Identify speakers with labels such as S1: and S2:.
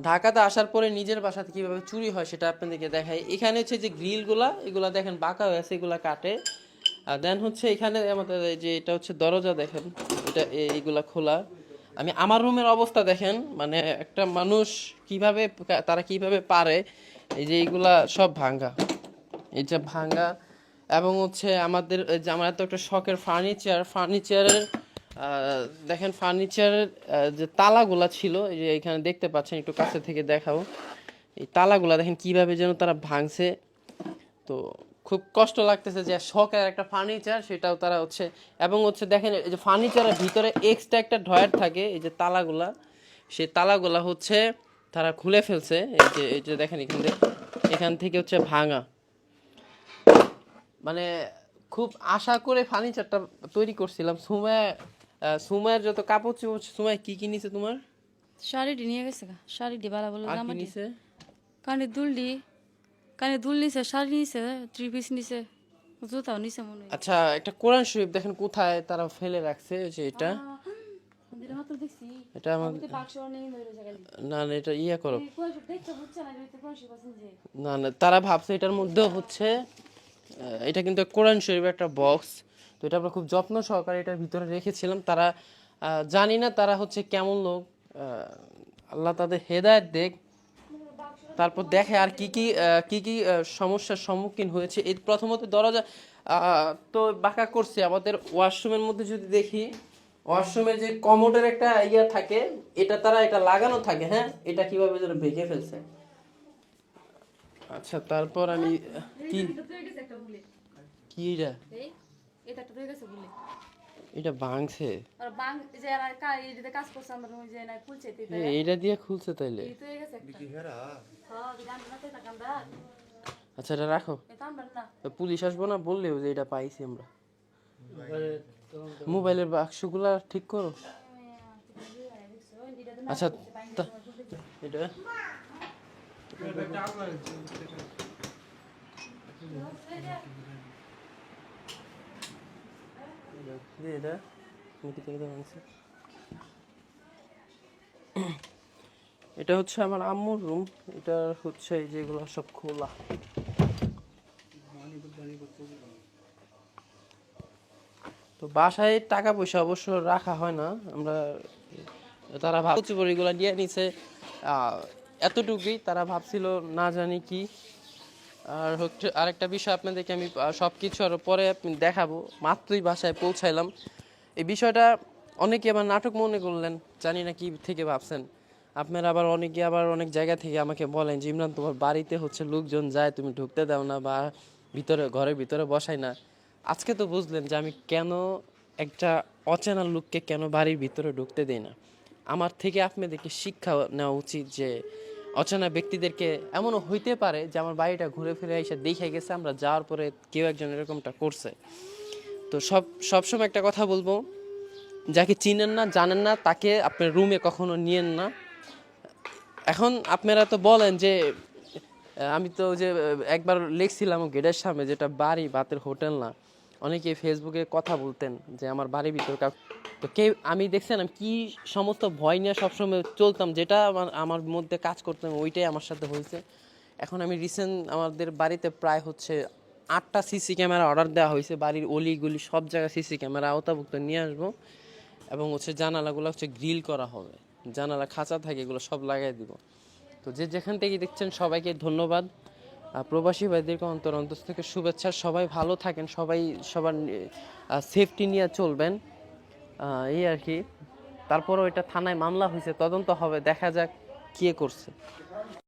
S1: ঢাকাতে আসার পরে নিজের বাসাতে কিভাবে চুরি হয় সেটা আপনাদেরকে দেখাই। এখানে হচ্ছে যে গ্রিলগুলা এগুলা দেখেন বাঁকা হয়ে আছে, এগুলা কাটে। আর দেন হচ্ছে এখানে আমাদের যে এটা হচ্ছে দরজা দেখেন, এটা এইগুলা খোলা। আমার রুমের অবস্থা দেখেন, মানে একটা মানুষ কিভাবে তারা কিভাবে পারে, এই যে এইগুলা সব ভাঙ্গা, এই যে ভাঙ্গা। এবং হচ্ছে আমাদের যে আমার এত একটা শখের ফার্নিচারের দেখেন ফার্নিচারের যে তালাগুলা ছিল, এই যে এখানে দেখতে পাচ্ছেন, একটু কাছে থেকে দেখাও। এই তালাগুলা দেখেন কিভাবে যেন তারা ভাঙছে। তো খুব কষ্ট লাগতেছে যে শখের একটা ফার্নিচার সেটাও তারা হচ্ছে। এবং হচ্ছে দেখেন এই যে ফার্নিচারের ভিতরে এক্সট্রা একটা ড্রয়ার থাকে, এই যে তালাগুলা, সেই তালাগুলা হচ্ছে তারা খুলে ফেলছে। এই যে দেখেন এখান থেকে হচ্ছে ভাঙা। মানে খুব আশা করে ফার্নিচারটা তৈরি করছিলাম। সুমায়ের যত কাপড় চোপড়, সুমায় কি কি নিছে তোমার?
S2: শাড়িটি নিয়ে গেছে গা, শাড়িটি ভালো ভালো
S1: আর কি
S2: জামাটি
S1: নিছে?
S2: কানে দুল নিছে, শাড়ি নিছে, থ্রি পিস নিছে, জুতাও নিছে মনে হয়।
S1: আচ্ছা, একটা কোরআন শরীফ দেখেন কোথায় তারা ফেলে রাখছে, যে এটা
S2: মন্দিরের হাতে দেখছি,
S1: এটা আমার
S2: আমি তো বাক্স নেই মেরে জায়গায়।
S1: না না, এটা ইয়া করো।
S2: এই কোন সব দেখতে হচ্ছে না, এটা কোন সব আছে যে
S1: না না, তারা ভাবছে এটার মধ্যে হচ্ছে এটা কিন্তু কোরআন শরীফের একটা বক্স। তো এটা আমরা খুব যত্ন সহকারে এটার ভিতরে রেখেছিলাম। তারা জানি না তারা হচ্ছে কেমন লোক, আল্লাহ তাদের হেদায়েত দেখ। তারপর দেখে আর কি কি সমস্যার সম্মুখীন হয়েছে। এই প্রথমত দরজা তো বাঁকা করছে। আমাদের ওয়াশরুমের মধ্যে যদি দেখি, ওয়াশরুমের যে কমোডের একটা ইয়া থাকে, এটা লাগানো থাকে, হ্যাঁ, এটা কিভাবে যেন ভেঙে ফেলছে। আচ্ছা, তারপর আমি কি কি এটা
S2: এটা তো হয়ে গেছে বলে
S1: এটা ভাঙছে,
S2: আর বাং যে আর এইটা কাজ করছে আমরা ওই যে না খুলছে এটা
S1: এইটা দিয়ে খুলছে তাইলে।
S2: এই তো হয়ে গেছে একটা হ্যাঁ গান নাতে তা কান্দা
S1: আচ্ছা, এটা রাখো।
S2: এটা আমরা না
S1: তো পুলিশ আসবো না বললেও যে এটা পাইছি আমরা। মোবাইলের বাক্সগুলা ঠিক করো। আচ্ছা, এটা এটা এটা হচ্ছে আমার আম্মুর রুম। এটা হচ্ছে এই যেগুলো সব খোলা। তো বাসায় টাকা পয়সা অবশ্য রাখা হয় না, আমরা তারা ভাবছি এগুলো নিয়ে নিছে এতটুকুই। তারা ভাবছিল না জানি কি। আর হচ্ছে আরেকটা বিষয় আপনাদেরকে আমি সব কিছু আরও পরে দেখাবো। মাত্রই বাসায় পৌঁছাইলাম। এই বিষয়টা অনেকে আবার নাটক মনে করলেন, জানি না কি থেকে ভাবছেন আপনারা। আবার অনেকে আবার অনেক জায়গা থেকে আমাকে বলেন যে ইমরান, তোমার বাড়িতে হচ্ছে লোকজন যায়, তুমি ঢুকতে দাও না, বা ঘরের ভিতরে বসাই না। আজকে তো বুঝলেন যে আমি কেন একটা অচেনা লোককে কেন বাড়ির ভিতরে ঢুকতে দিই না। আমার থেকে আপনাদেরকে শিক্ষা নেওয়া উচিত যে অচেনা ব্যক্তিদেরকে, এমনও হইতে পারে যে আমার বাড়িটা ঘুরে ফিরে এসে দেখে গেছে, আমরা যাওয়ার পরে কেউ একজন এরকমটা করছে। তো সবসময় একটা কথা বলবো, যাকে চিনেন না জানেন না তাকে আপনার রুমে কখনো নিয়েন না। এখন আপনারা তো বলেন যে আমি তো যে একবার লিখছিলাম গেটের সামনে যেটা বাড়ি বাতের হোটেল না। অনেকে ফেসবুকে কথা বলতেন যে আমার বাড়ির ভিতর তো কেউ, আমি দেখছেন আমি কি সমস্ত ভয় নিয়ে সবসময় চলতাম, যেটা আমার মধ্যে কাজ করতাম ওইটাই আমার সাথে হয়েছে। এখন আমি রিসেন্ট আমাদের বাড়িতে প্রায় হচ্ছে 8টা সিসি ক্যামেরা অর্ডার দেওয়া হয়েছে। বাড়ির অলিগুলি সব জায়গায় সিসি ক্যামেরা আওতাভুক্ত নিয়ে আসবো। এবং হচ্ছে জানালাগুলো হচ্ছে গ্রিল করা হবে, জানালা খাঁচা থাকে এগুলো সব লাগাই দিব। তো যে যেখান থেকে দেখছেন সবাইকে ধন্যবাদ। প্রবাসী ভাইদেরকে অন্তর থেকে শুভেচ্ছা। সবাই ভালো থাকেন, সবাই সবার সেফটি নিয়ে চলবেন, এই আর কি। তারপরও এটা থানায় মামলা হয়েছে, তদন্ত হবে, দেখা যাক কে করছে।